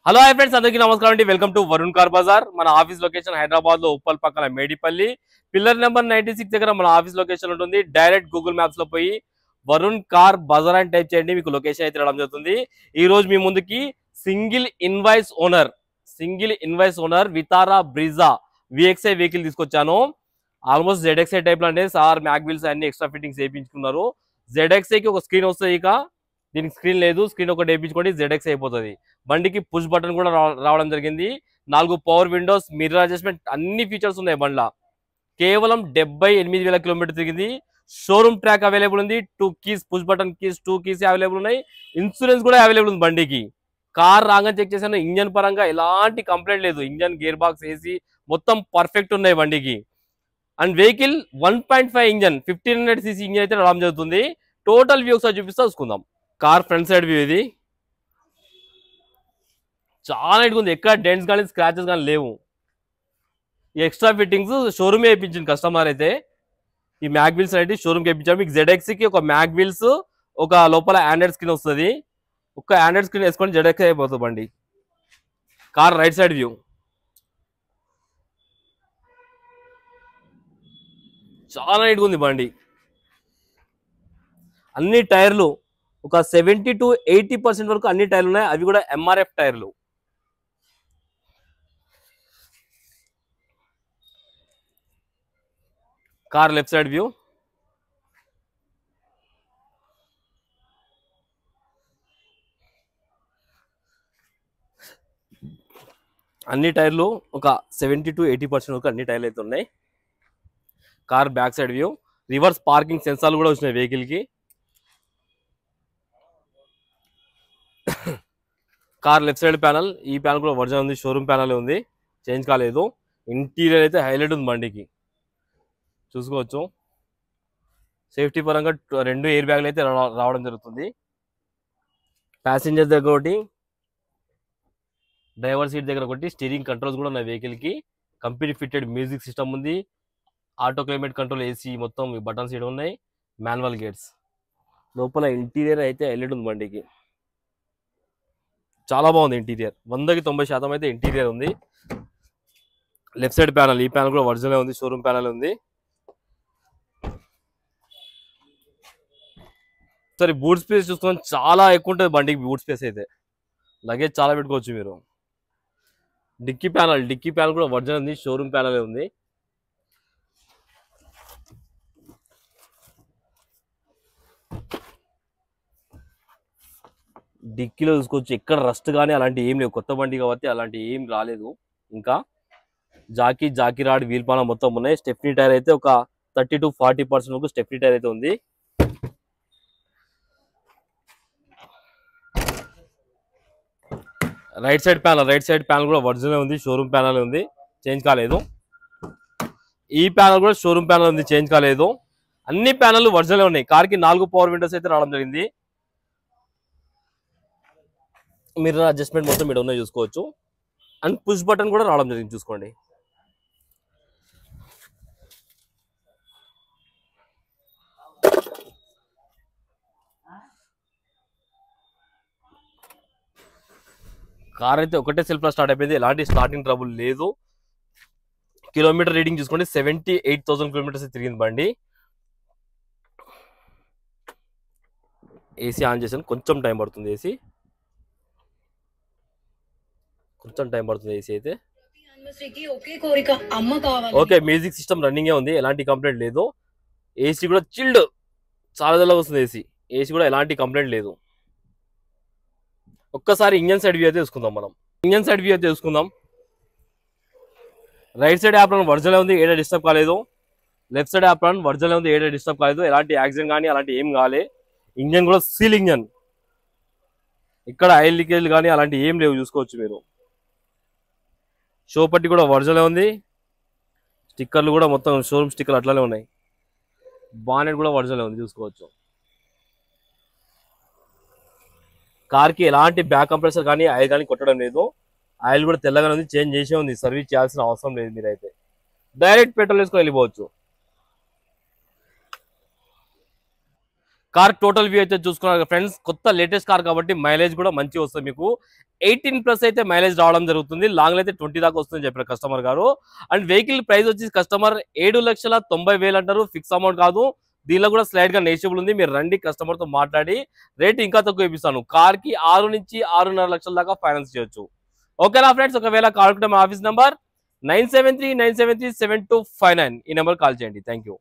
Hello hi friends, అందరికీ నమస్కారం అండి. Welcome to Varun car Bazar. మన ఆఫీస్ లొకేషన్ హైదరాబాద్ లో ఉప్పల్ పక్కన మేడిపల్లి పిల్లర్ నెంబర్ 96 దగ్గర మన ఆఫీస్ లొకేషన్ ఉంటుంది. డైరెక్ట్ గూగుల్ మ్యాప్స్ లో పోయి వరుణ్ కార్ బజార్ అని టైప్ చేయండి, మీకు లొకేషన్ అయితే రావడం జరుగుతుంది. ఈ రోజు మీ ముందుకి single invoice owner Vitara Brezza VXi vehicle తీసుకొచ్చాను. ఆల్మోస్ట్ జెడ్ఎక్స్ఐ టైప్ లో అంటే సార్ మ్యాక్ వీల్స్ అన్ని ఎక్స్ట్రా ఫిట్టింగ్స్ వేయించుకున్నారు. జెడ్ఎక్స్ఐకి ఒక స్క్రీన్ వస్తుంది, ఇక దీనికి స్క్రీన్ లేదు. స్క్రీన్ ఒకటి వేయించుకోండి, జెడ్ఎక్స్ అయిపోతుంది. బండికి పుష్ బటన్ కూడా రావడం జరిగింది. 4 పవర్ విండోస్, మిర్రర్ అడ్జస్ట్మెంట్, అన్ని ఫీచర్స్ ఉన్నాయి బండ్ల. కేవలం 78,000 కిలోమీటర్ తిరిగింది. షోరూమ్ ట్రాక్ అవైలబుల్ ఉంది. 2 keys, push button keys, 2 keys available ఉన్నాయి. ఇన్సూరెన్స్ కూడా అవైలబుల్ ఉంది బండికి. కార్ రాగా చెక్ చేశాను, ఇంజన్ పరంగా ఎలాంటి కంప్లైంట్ లేదు. ఇంజన్, గేర్ బాక్స్, ఏసీ మొత్తం పర్ఫెక్ట్ ఉన్నాయి బండికి. And vehicle 1.5 engine 1500 CC engine అయితే రావడం జరుగుతుంది. టోటల్ వ్యూ ఒకసారి చూపిస్తా చూసుకుందాం. కార్ ఫ్రంట్ సైడ్ వ్యూ ఇది. చాలా నీట్గా ఉంది, ఎక్కడ డెంట్స్ కానీ స్క్రాచెస్ కానీ లేవు. ఈ ఎక్స్ట్రా ఫిట్టింగ్స్ షోరూమే వేయించింది కస్టమర్ అయితే. ఈ మ్యాక్ వీల్స్ అనేది షోరూమ్కి వేయించారు. మీకు జెడ్ఎక్స్కి ఒక మ్యాక్ వీల్స్, ఒక లోపల ఆండ్రాయిడ్ స్క్రీన్ వస్తుంది. ఒక ఆండ్రాయిడ్ స్క్రీన్ వేసుకొని జెడ్ఎక్స్ అయిపోతుంది బండి. కార్ రైట్ సైడ్ వ్యూ చాలా నీట్గా ఉంది బండి. అన్ని టైర్లు ఒక 70 to 80% వరకు అన్ని టైర్లు ఉన్నాయి, అవి కూడా ఎంఆర్ఎఫ్ టైర్లు. కార్ లెఫ్ట్ సైడ్ వ్యూ అన్ని టైర్లు ఒక 70 to 80% వరకు అన్ని టైర్లు అయితే ఉన్నాయి. Car back side view, reverse parking సెన్సార్లు కూడా వచ్చినాయి వెహికల్కి. కార్ లెఫ్ట్ సైడ్ ప్యానల్, ఈ ప్యానల్ కూడా ఒరిజినల్ ఉంది, షోరూమ్ ప్యానల్ ఉంది, చేంజ్ కాలేదు. ఇంటీరియర్ అయితే హైలైట్ ఉంది బండికి, చూసుకోవచ్చు. సేఫ్టీ పరంగా 2 ఎయిర్ బ్యాగ్లు అయితే రావడం జరుగుతుంది. ప్యాసింజర్ దగ్గర ఒకటి, డ్రైవర్ సీట్ దగ్గర ఒకటి, స్టీరింగ్ కంట్రోల్స్ కూడా ఉన్నాయి వెహికల్కి. కంపెనీ ఫిట్టెడ్ మ్యూజిక్ సిస్టమ్ ఉంది, ఆటో క్లైమేట్ కంట్రోల్, ఏసీ మొత్తం బటన్స్ ఇక్కడ ఉన్నాయి, మాన్యువల్ గేట్స్. లోపల ఇంటీరియర్ అయితే హైలైట్ ఉంది బండికి, చాలా బాగుంది ఇంటీరియర్. 100కి 90% అయితే ఇంటీరియర్ ఉంది. లెఫ్ట్ సైడ్ ప్యానల్, ఈ ప్యానల్ కూడా ఒరిజినల్ ఉంది, షోరూమ్ ప్యానల్ ఉంది. సరే బూట్ స్పేస్ చూసుకొని చాలా ఎక్కువ ఉంటుంది బండికి. బూట్ స్పేస్ అయితే లగేజ్ చాలా పెట్టుకోవచ్చు మీరు. డిక్కీ ప్యానల్ కూడా ఒరిజినల్ ఉంది, షోరూమ్ ప్యానల్ ఉంది. డిక్కీలో చూసుకోవచ్చు, ఎక్కడ రస్ట్ కానీ అలాంటి ఏం లేవు. కొత్త బండి కాబట్టి అలాంటి ఏం రాలేదు. ఇంకా జాకీ రాడ్, వీల్ పాన మొత్తం ఉన్నాయి. స్టెప్నీ టైర్ అయితే ఒక 30 to 40% వరకు స్టెప్నీ టైర్ అయితే ఉంది. రైట్ సైడ్ ప్యానల్ కూడా ఒరిజినల్ ఉంది, షోరూమ్ ప్యానల్ ఉంది, చేంజ్ కాలేదు. ఈ ప్యానల్ కూడా షోరూమ్ ప్యానల్ ఉంది, చేంజ్ కాలేదు. అన్ని ప్యానల్ ఒరిజినల్ ఉన్నాయి. కార్కి 4 పవర్ విండోస్ అయితే రావడం జరిగింది. మిర్రర్ అడ్జస్ట్మెంట్ మొత్తం ఇక్కడ ఉన్నాయి, చూసుకోవచ్చు. అండ్ పుష్ బటన్ కూడా రావడం జరిగింది, చూసుకోండి. కార్ అయితే ఒకటే సెల్ఫ్ లో స్టార్ట్ అయిపోయింది, ఎలాంటి స్టార్టింగ్ ట్రబుల్ లేదు. కిలోమీటర్ రీడింగ్ చూసుకోండి, 78,000 కిలోమీటర్స్ తిరిగింది బండి. ఏసీ ఆన్ చేశాను, కొంచెం టైం పడుతుంది. ఏసీ అయితే ఓకే. మ్యూజిక్ సిస్టమ్ రన్నింగే ఉంది, ఎలాంటి కంప్లైంట్ లేదు. ఏసీ కూడా చిల్డ్, చాలా చల్లగా వస్తుంది ఏసీ కూడా ఎలాంటి కంప్లైంట్ లేదు. ఒక్కసారి ఇంజన్ సైడ్ వ్యూ అయితే చూసుకుందాం. రైట్ సైడ్ యాప్రాన్ ఒరిజినల్ ఉంది, ఏడా డిస్టర్బ్ కాలేదు. లెఫ్ట్ సైడ్ యాప్రాన్ ఒరిజినల్ ఉంది, ఏడా డిస్టర్బ్ కాలేదు. ఎలాంటి యాక్సిడెంట్ కానీ అలాంటి ఏం కాలే. ఇంజన్ కూడా సీల్ ఇంజన్, ఇక్కడ ఆయిల్ లీకేజ్ కానీ అలాంటి ఏం లేవు, చూసుకోవచ్చు మీరు. షో పట్టి కూడా ఒరిజినల్ ఉంది, స్టిక్కర్లు కూడా మొత్తం షోరూమ్ స్టిక్కర్లు అట్లానే ఉన్నాయి. బానెట్ కూడా ఒరిజినల్ ఉంది, చూసుకోవచ్చు. కార్కి ఎలాంటి బ్యాక్ కంప్రెసర్ కానీ ఆయిల్ కానీ కొట్టడం లేదు. ఆయిల్ కూడా తెల్లగానే ఉంది, చేంజ్ చేసే ఉంది, సర్వీస్ చేయాల్సిన అవసరం లేదు. మీరైతే డైరెక్ట్ పెట్రోల్ వేసుకొని వెళ్ళిపోవచ్చు. కార్ టోటల్ వ్యూ అయితే చూసుకున్నారు ఫ్రెండ్స్. కొత్త లేటెస్ట్ కార్ కాబట్టి మైలేజ్ కూడా మంచిగా వస్తుంది మీకు. 18+ అయితే మైలేజ్ రావడం జరుగుతుంది. లాంగ్ అయితే 20 దాకా వస్తుందని చెప్పారు కస్టమర్ గారు. అండ్ వెహికల్ ప్రైస్ వచ్చేసి కస్టమర్ 7,90,000 అంటారు. ఫిక్స్ అమౌంట్ కాదు. దీనిలో కూడా స్లైడ్ గా నెగిషియబుల్ ఉంది. మీరు రండి, కస్టమర్ తో మాట్లాడి రేట్ ఇంకా తక్కువ ఇప్పిస్తాను. కార్ కి 6 నుంచి 6.5 లక్షల దాకా ఫైనాన్స్ చేయొచ్చు. ఓకేనా ఫ్రెండ్స్? ఒకవేళ కాల్ మా ఆఫీస్ నంబర్ 973973729 ఈ నెంబర్ కాల్ చేయండి. Thank you.